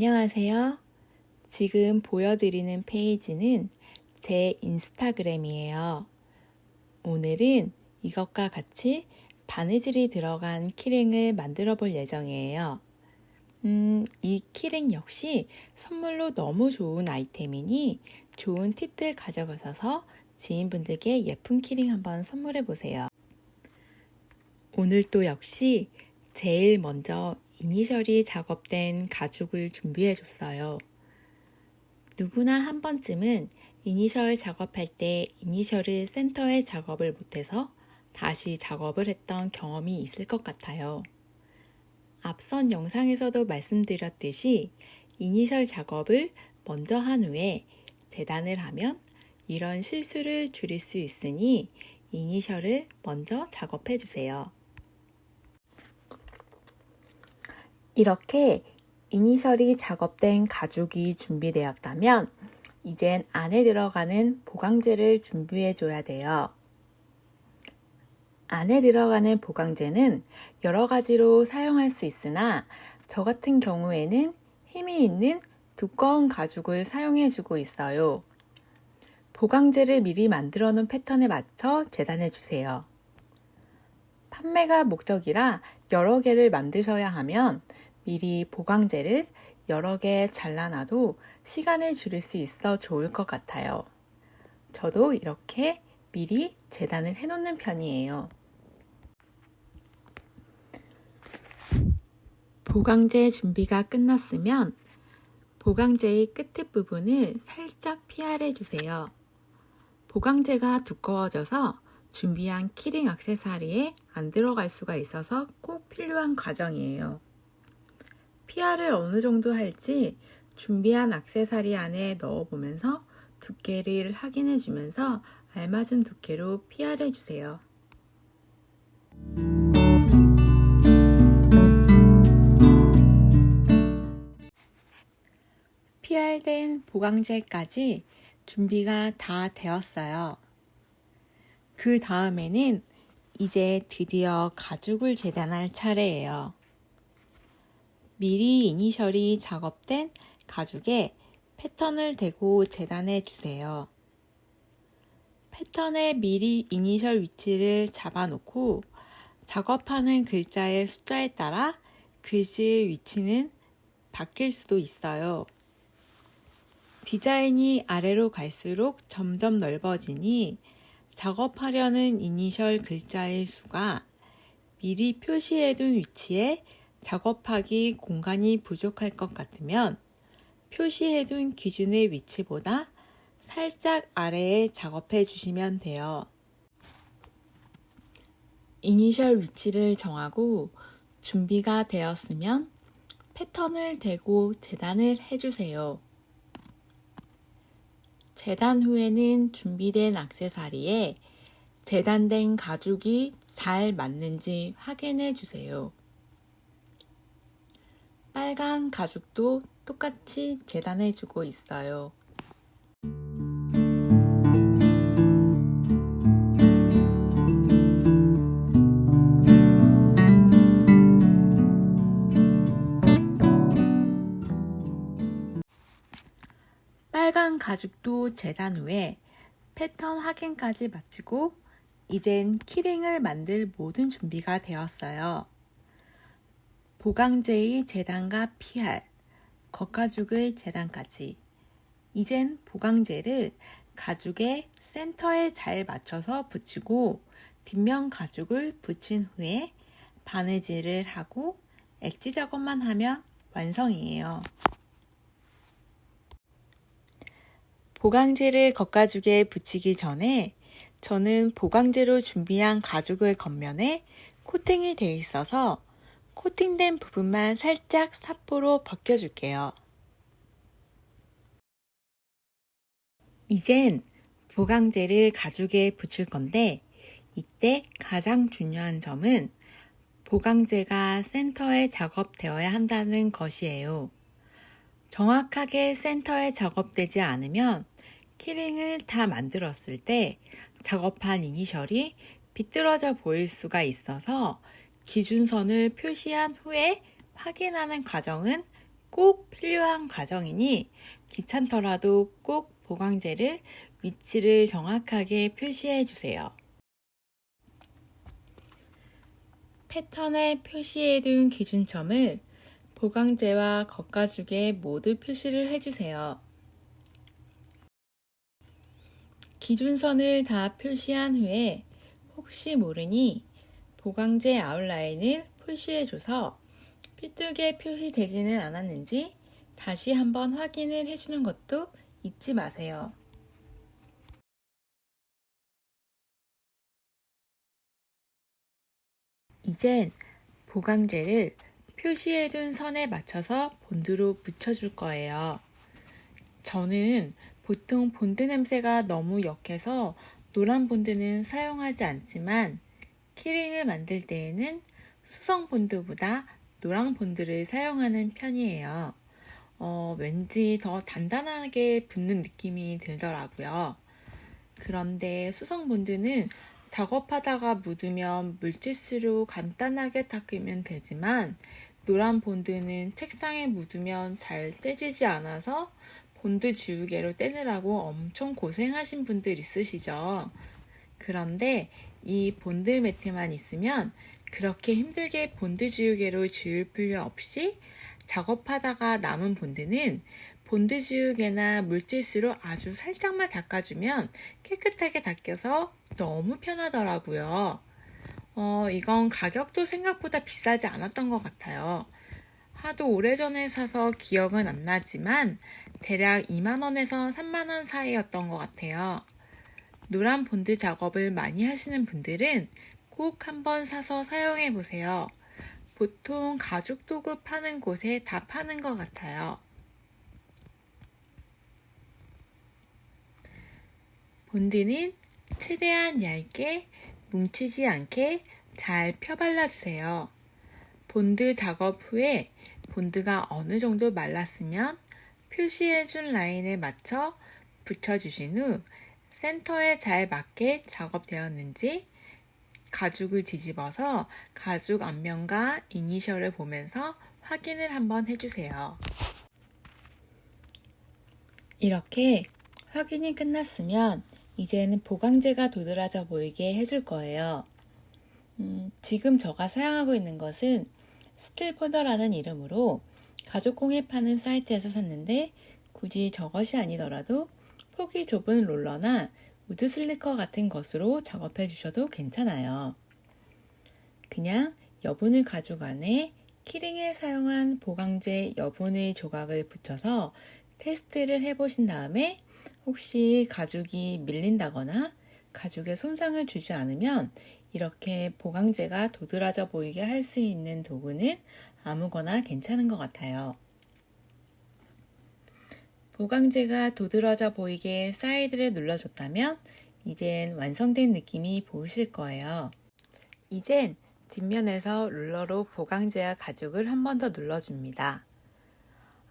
안녕하세요. 지금 보여드리는 페이지는 제 인스타그램이에요. 오늘은 이것과 같이 바느질이 들어간 키링을 만들어 볼 예정이에요. 이 키링 역시 선물로 너무 좋은 아이템이니 좋은 팁들 가져가셔서 지인분들께 예쁜 키링 한번 선물해 보세요. 오늘 또 역시 제일 먼저 이니셜이 작업된 가죽을 준비해 줬어요. 누구나 한 번쯤은 이니셜 작업할 때 이니셜을 센터에 작업을 못해서 다시 작업을 했던 경험이 있을 것 같아요. 앞선 영상에서도 말씀드렸듯이 이니셜 작업을 먼저 한 후에 재단을 하면 이런 실수를 줄일 수 있으니 이니셜을 먼저 작업해 주세요. 이렇게 이니셜이 작업된 가죽이 준비되었다면 이젠 안에 들어가는 보강제를 준비해 줘야 돼요. 안에 들어가는 보강제는 여러 가지로 사용할 수 있으나 저 같은 경우에는 힘이 있는 두꺼운 가죽을 사용해 주고 있어요. 보강제를 미리 만들어 놓은 패턴에 맞춰 재단해 주세요. 판매가 목적이라 여러 개를 만드셔야 하면 미리 보강제를 여러 개 잘라놔도 시간을 줄일 수 있어 좋을 것 같아요. 저도 이렇게 미리 재단을 해놓는 편이에요. 보강제 준비가 끝났으면 보강제의 끝에 부분을 살짝 피아래 주세요. 보강제가 두꺼워져서 준비한 키링 액세서리에 안 들어갈 수가 있어서 꼭 필요한 과정이에요. 피아를 어느 정도 할지 준비한 액세서리 안에 넣어보면서 두께를 확인해 주면서 알맞은 두께로 피아를 해주세요. 피알된 보강제까지 준비가 다 되었어요. 그 다음에는 이제 드디어 가죽을 재단할 차례예요. 미리 이니셜이 작업된 가죽에 패턴을 대고 재단해 주세요. 패턴에 미리 이니셜 위치를 잡아놓고 작업하는 글자의 숫자에 따라 글씨의 위치는 바뀔 수도 있어요. 디자인이 아래로 갈수록 점점 넓어지니 작업하려는 이니셜 글자의 수가 미리 표시해둔 위치에 작업하기 공간이 부족할 것 같으면 표시해둔 기준의 위치보다 살짝 아래에 작업해 주시면 돼요. 이니셜 위치를 정하고 준비가 되었으면 패턴을 대고 재단을 해주세요. 재단 후에는 준비된 액세서리에 재단된 가죽이 잘 맞는지 확인해 주세요. 빨간 가죽도 똑같이 재단해 주고 있어요. 빨간 가죽도 재단 후에 패턴 확인까지 마치고 이젠 키링을 만들 모든 준비가 되었어요. 보강제의 재단과 PR, 겉가죽의 재단까지 이젠 보강제를 가죽의 센터에 잘 맞춰서 붙이고 뒷면 가죽을 붙인 후에 바느질을 하고 엣지 작업만 하면 완성이에요. 보강제를 겉가죽에 붙이기 전에 저는 보강제로 준비한 가죽의 겉면에 코팅이 되어 있어서 코팅된 부분만 살짝 사포로 벗겨줄게요. 이젠 보강제를 가죽에 붙일 건데 이때 가장 중요한 점은 보강제가 센터에 작업되어야 한다는 것이에요. 정확하게 센터에 작업되지 않으면 키링을 다 만들었을 때 작업한 이니셜이 비뚤어져 보일 수가 있어서 기준선을 표시한 후에 확인하는 과정은 꼭 필요한 과정이니 귀찮더라도 꼭 보강제를 위치를 정확하게 표시해 주세요. 패턴에 표시해둔 기준점을 보강제와 겉가죽에 모두 표시를 해주세요. 기준선을 다 표시한 후에 혹시 모르니 보강제 아웃라인을 표시해줘서 삐뚤게 표시되지는 않았는지 다시 한번 확인을 해주는 것도 잊지 마세요. 이젠 보강제를 표시해둔 선에 맞춰서 본드로 묻혀줄 거예요. 저는 보통 본드 냄새가 너무 역해서 노란 본드는 사용하지 않지만 키링을 만들 때에는 수성 본드보다 노랑 본드를 사용하는 편이에요. 왠지 더 단단하게 붙는 느낌이 들더라고요. 그런데 수성 본드는 작업하다가 묻으면 물티슈로 간단하게 닦으면 되지만 노란 본드는 책상에 묻으면 잘 떼지지 않아서 본드 지우개로 떼느라고 엄청 고생하신 분들 있으시죠? 그런데 이 본드 매트만 있으면 그렇게 힘들게 본드 지우개로 지울 필요 없이 작업하다가 남은 본드는 본드 지우개나 물티슈로 아주 살짝만 닦아주면 깨끗하게 닦여서 너무 편하더라고요. 이건 가격도 생각보다 비싸지 않았던 것 같아요. 하도 오래전에 사서 기억은 안 나지만 대략 2만원에서 3만원 사이였던 것 같아요. 노란 본드 작업을 많이 하시는 분들은 꼭 한번 사서 사용해 보세요. 보통 가죽 도구 파는 곳에 다 파는 것 같아요. 본드는 최대한 얇게 뭉치지 않게 잘 펴발라주세요. 본드 작업 후에 본드가 어느 정도 말랐으면 표시해준 라인에 맞춰 붙여주신 후 센터에 잘 맞게 작업되었는지 가죽을 뒤집어서 가죽 앞면과 이니셜을 보면서 확인을 한번 해주세요. 이렇게 확인이 끝났으면 이제는 보강제가 도드라져 보이게 해줄 거예요. 지금 제가 사용하고 있는 것은 스틸포더라는 이름으로 가죽공예 파는 사이트에서 샀는데 굳이 저것이 아니더라도 폭이 좁은 롤러나 우드 슬리커 같은 것으로 작업해 주셔도 괜찮아요. 그냥 여분의 가죽 안에 키링에 사용한 보강제 여분의 조각을 붙여서 테스트를 해보신 다음에 혹시 가죽이 밀린다거나 가죽에 손상을 주지 않으면 이렇게 보강제가 도드라져 보이게 할 수 있는 도구는 아무거나 괜찮은 것 같아요. 보강제가 도드라져 보이게 사이드를 눌러줬다면 이젠 완성된 느낌이 보이실 거예요. 이젠 뒷면에서 룰러로 보강제와 가죽을 한 번 더 눌러줍니다.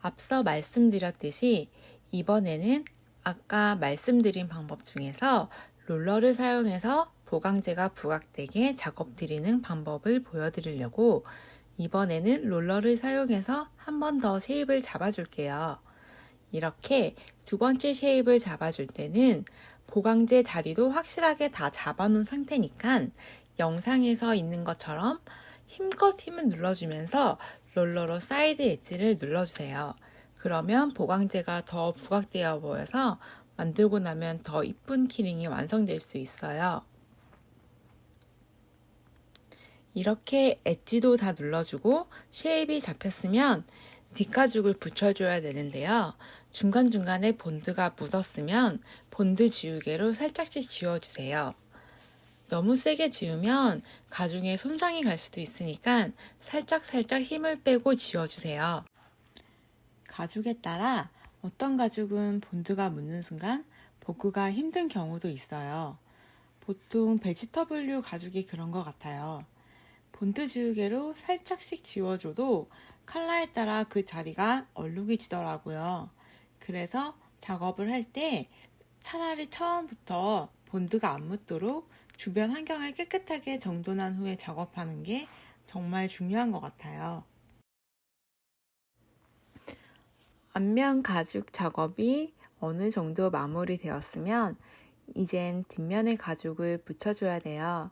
앞서 말씀드렸듯이 이번에는 아까 말씀드린 방법 중에서 롤러를 사용해서 보강제가 부각되게 작업 드리는 방법을 보여드리려고 이번에는 롤러를 사용해서 한 번 더 쉐입을 잡아줄게요. 이렇게 두 번째 쉐입을 잡아줄 때는 보강제 자리도 확실하게 다 잡아놓은 상태니까 영상에서 있는 것처럼 힘껏 힘을 눌러주면서 롤러로 사이드 엣지를 눌러주세요. 그러면 보강제가 더 부각되어 보여서 만들고 나면 더 이쁜 키링이 완성될 수 있어요. 이렇게 엣지도 다 눌러주고 쉐입이 잡혔으면 뒷가죽을 붙여줘야 되는데요. 중간중간에 본드가 묻었으면 본드 지우개로 살짝씩 지워주세요. 너무 세게 지우면 가죽에 손상이 갈 수도 있으니까 살짝 힘을 빼고 지워주세요. 가죽에 따라 어떤 가죽은 본드가 묻는 순간 복구가 힘든 경우도 있어요. 보통 베지터블류 가죽이 그런 것 같아요. 본드 지우개로 살짝씩 지워줘도 컬러에 따라 그 자리가 얼룩이 지더라고요. 그래서 작업을 할 때 차라리 처음부터 본드가 안 묻도록 주변 환경을 깨끗하게 정돈한 후에 작업하는 게 정말 중요한 것 같아요. 앞면 가죽 작업이 어느 정도 마무리되었으면 이젠 뒷면의 가죽을 붙여줘야 돼요.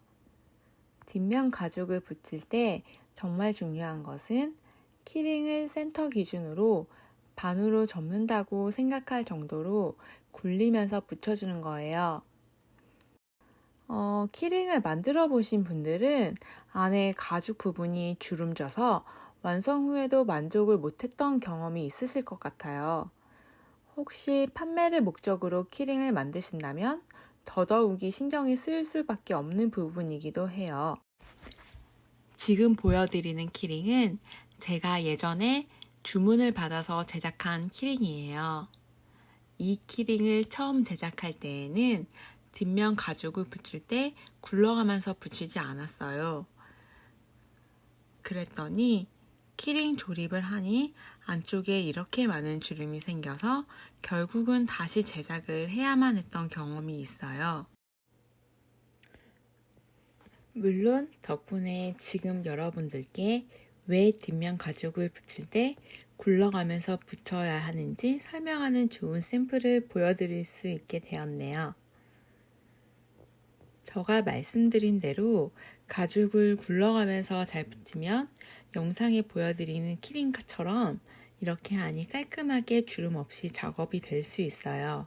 뒷면 가죽을 붙일 때 정말 중요한 것은 키링을 센터 기준으로 반으로 접는다고 생각할 정도로 굴리면서 붙여주는 거예요. 키링을 만들어 보신 분들은 안에 가죽 부분이 주름져서 완성 후에도 만족을 못했던 경험이 있으실 것 같아요. 혹시 판매를 목적으로 키링을 만드신다면 더더욱이 신경이 쓰일 수밖에 없는 부분이기도 해요. 지금 보여드리는 키링은 제가 예전에 주문을 받아서 제작한 키링이에요. 이 키링을 처음 제작할 때에는 뒷면 가죽을 붙일 때 굴러가면서 붙이지 않았어요. 그랬더니 키링 조립을 하니 안쪽에 이렇게 많은 주름이 생겨서 결국은 다시 제작을 해야만 했던 경험이 있어요. 물론 덕분에 지금 여러분들께 왜 뒷면 가죽을 붙일 때 굴러가면서 붙여야 하는지 설명하는 좋은 샘플을 보여드릴 수 있게 되었네요. 제가 말씀드린 대로 가죽을 굴러가면서 잘 붙이면 영상에 보여드리는 키링처럼 이렇게 하니 깔끔하게 주름 없이 작업이 될 수 있어요.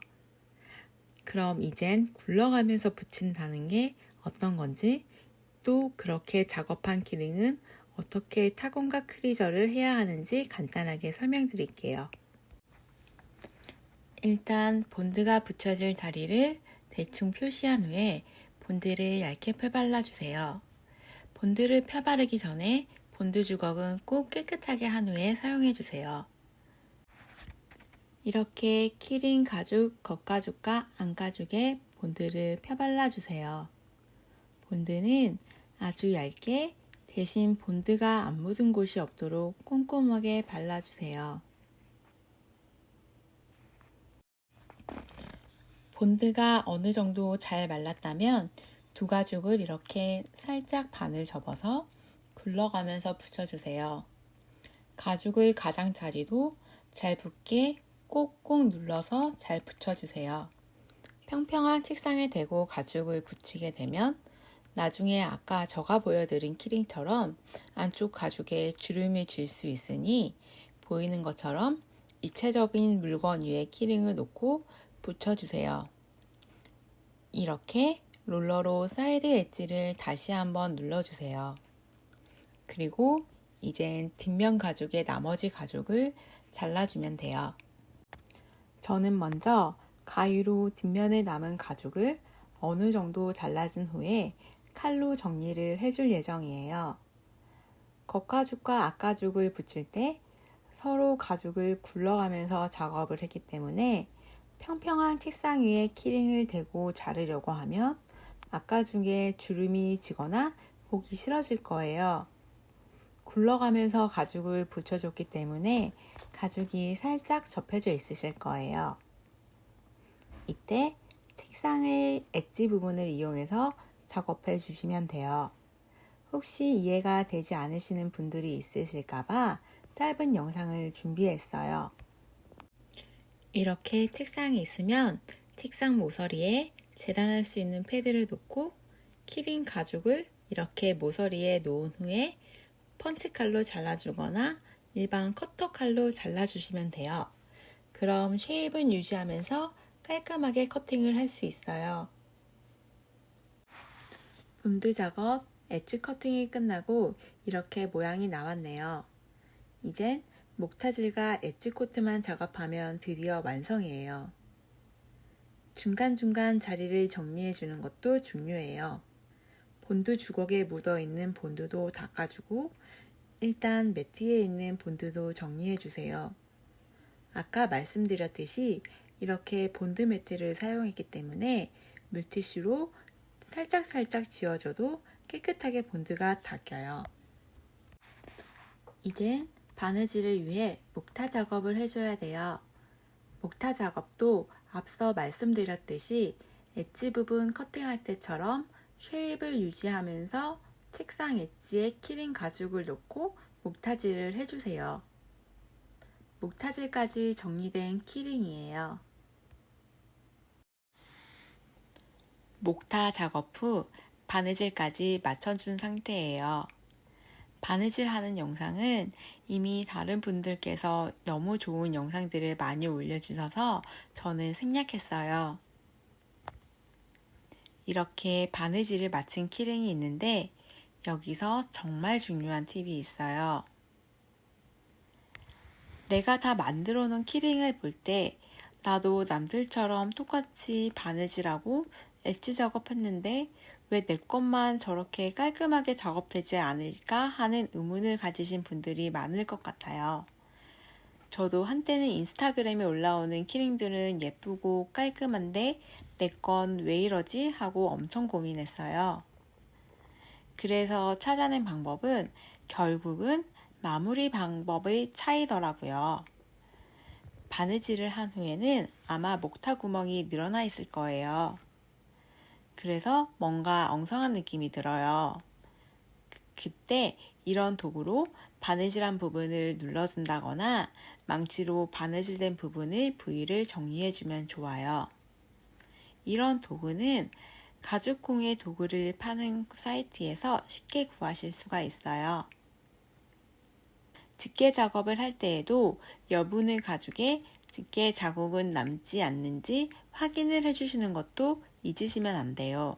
그럼 이젠 굴러가면서 붙인다는 게 어떤 건지, 또 그렇게 작업한 키링은 어떻게 타공과 클리저를 해야 하는지 간단하게 설명드릴게요. 일단 본드가 붙여질 자리를 대충 표시한 후에 본드를 얇게 펴발라주세요. 본드를 펴바르기 전에 본드 주걱은 꼭 깨끗하게 한 후에 사용해주세요. 이렇게 키링 가죽, 겉가죽과 안가죽에 본드를 펴발라주세요. 본드는 아주 얇게, 대신 본드가 안 묻은 곳이 없도록 꼼꼼하게 발라주세요. 본드가 어느 정도 잘 말랐다면 두 가죽을 이렇게 살짝 반을 접어서 굴러가면서 붙여주세요. 가죽의 가장자리도 잘 붙게 꼭꼭 눌러서 잘 붙여주세요. 평평한 책상에 대고 가죽을 붙이게 되면 나중에 아까 제가 보여드린 키링처럼 안쪽 가죽에 주름이 질 수 있으니 보이는 것처럼 입체적인 물건 위에 키링을 놓고 붙여주세요. 이렇게 롤러로 사이드 엣지를 다시 한번 눌러주세요. 그리고 이젠 뒷면 가죽의 나머지 가죽을 잘라주면 돼요. 저는 먼저 가위로 뒷면에 남은 가죽을 어느 정도 잘라준 후에 칼로 정리를 해줄 예정이에요. 겉가죽과 앞가죽을 붙일 때 서로 가죽을 굴러가면서 작업을 했기 때문에 평평한 책상 위에 키링을 대고 자르려고 하면 앞가죽에 주름이 지거나 보기 싫어질 거예요. 굴러가면서 가죽을 붙여줬기 때문에 가죽이 살짝 접혀져 있으실 거예요. 이때 책상의 엣지 부분을 이용해서 작업해 주시면 돼요. 혹시 이해가 되지 않으시는 분들이 있으실까봐 짧은 영상을 준비했어요. 이렇게 책상에 있으면 책상 모서리에 재단할 수 있는 패드를 놓고 키링 가죽을 이렇게 모서리에 놓은 후에 펀치칼로 잘라주거나 일반 커터 칼로 잘라주시면 돼요. 그럼 쉐입은 유지하면서 깔끔하게 커팅을 할 수 있어요. 본드 작업, 엣지 커팅이 끝나고 이렇게 모양이 나왔네요. 이젠 목타질과 엣지 코트만 작업하면 드디어 완성이에요. 중간중간 자리를 정리해 주는 것도 중요해요. 본드 주걱에 묻어있는 본드도 닦아주고 일단 매트에 있는 본드도 정리해 주세요. 아까 말씀드렸듯이 이렇게 본드 매트를 사용했기 때문에 물티슈로 살짝살짝 지워줘도 깨끗하게 본드가 닦여요. 이젠 바느질을 위해 목타 작업을 해줘야 돼요. 목타 작업도 앞서 말씀드렸듯이 엣지 부분 커팅할 때처럼 쉐입을 유지하면서 책상 엣지에 키링 가죽을 놓고 목타질을 해주세요. 목타질까지 정리된 키링이에요. 목타 작업 후 바느질까지 맞춰준 상태예요. 바느질하는 영상은 이미 다른 분들께서 너무 좋은 영상들을 많이 올려주셔서 저는 생략했어요. 이렇게 바느질을 마친 키링이 있는데 여기서 정말 중요한 팁이 있어요. 내가 다 만들어 놓은 키링을 볼 때 나도 남들처럼 똑같이 바느질하고 엣지 작업했는데 왜 내 것만 저렇게 깔끔하게 작업되지 않을까 하는 의문을 가지신 분들이 많을 것 같아요. 저도 한때는 인스타그램에 올라오는 키링들은 예쁘고 깔끔한데 내 건 왜 이러지? 하고 엄청 고민했어요. 그래서 찾아낸 방법은 결국은 마무리 방법의 차이더라고요. 바느질을 한 후에는 아마 목타 구멍이 늘어나 있을 거예요. 그래서 뭔가 엉성한 느낌이 들어요. 그때 이런 도구로 바느질한 부분을 눌러준다거나 망치로 바느질된 부분의 부위를 정리해주면 좋아요. 이런 도구는 가죽공예 도구를 파는 사이트에서 쉽게 구하실 수가 있어요. 집게 작업을 할 때에도 여분의 가죽에 집게 자국은 남지 않는지 확인을 해주시는 것도 잊으시면 안 돼요.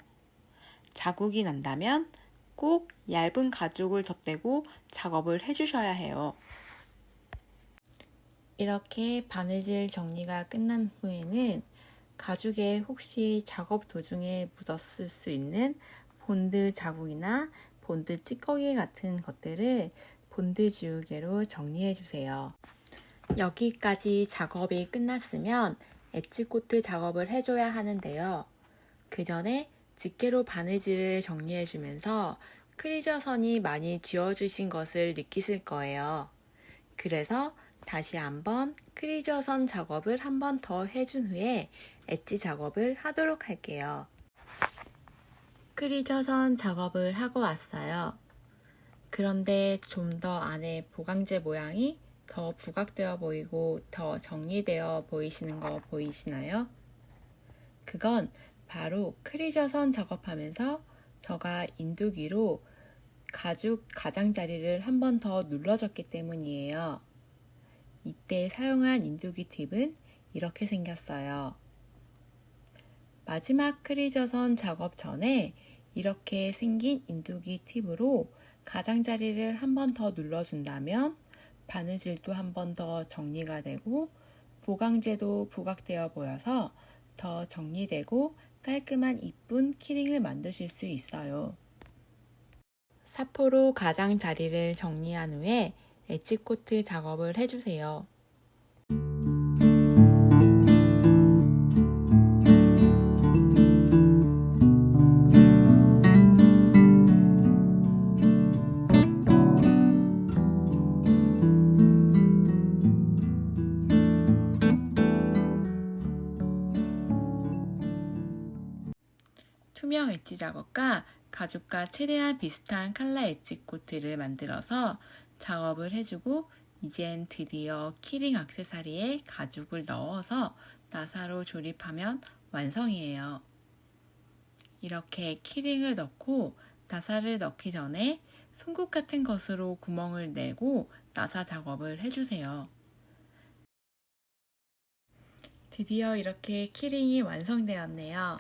자국이 난다면 꼭 얇은 가죽을 덧대고 작업을 해주셔야 해요. 이렇게 바느질 정리가 끝난 후에는 가죽에 혹시 작업 도중에 묻었을 수 있는 본드 자국이나 본드 찌꺼기 같은 것들을 본드 지우개로 정리해 주세요. 여기까지 작업이 끝났으면 엣지코트 작업을 해줘야 하는데요. 그 전에 집게로 바느질을 정리해 주면서 크리저 선이 많이 지워주신 것을 느끼실 거예요. 그래서 다시 한번 크리저 선 작업을 한 번 더 해준 후에 엣지 작업을 하도록 할게요. 크리저 선 작업을 하고 왔어요. 그런데 좀 더 안에 보강제 모양이 더 부각되어 보이고 더 정리되어 보이시는 거 보이시나요? 그건 바로 크리저 선 작업하면서 제가 인두기로 가죽 가장자리를 한 번 더 눌러줬기 때문이에요. 이때 사용한 인두기 팁은 이렇게 생겼어요. 마지막 크리저 선 작업 전에 이렇게 생긴 인두기 팁으로 가장자리를 한 번 더 눌러준다면 바느질도 한 번 더 정리가 되고 보강제도 부각되어 보여서 더 정리되고 깔끔한 이쁜 키링을 만드실 수 있어요. 사포로 가장자리를 정리한 후에 엣지코트 작업을 해주세요. 투명 엣지 작업과 가죽과 최대한 비슷한 칼라 엣지 코트를 만들어서 작업을 해주고 이젠 드디어 키링 액세서리에 가죽을 넣어서 나사로 조립하면 완성이에요. 이렇게 키링을 넣고 나사를 넣기 전에 송곳 같은 것으로 구멍을 내고 나사 작업을 해주세요. 드디어 이렇게 키링이 완성되었네요.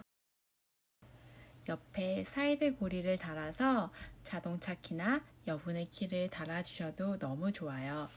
옆에 사이드 고리를 달아서 자동차 키나 여분의 키를 달아주셔도 너무 좋아요.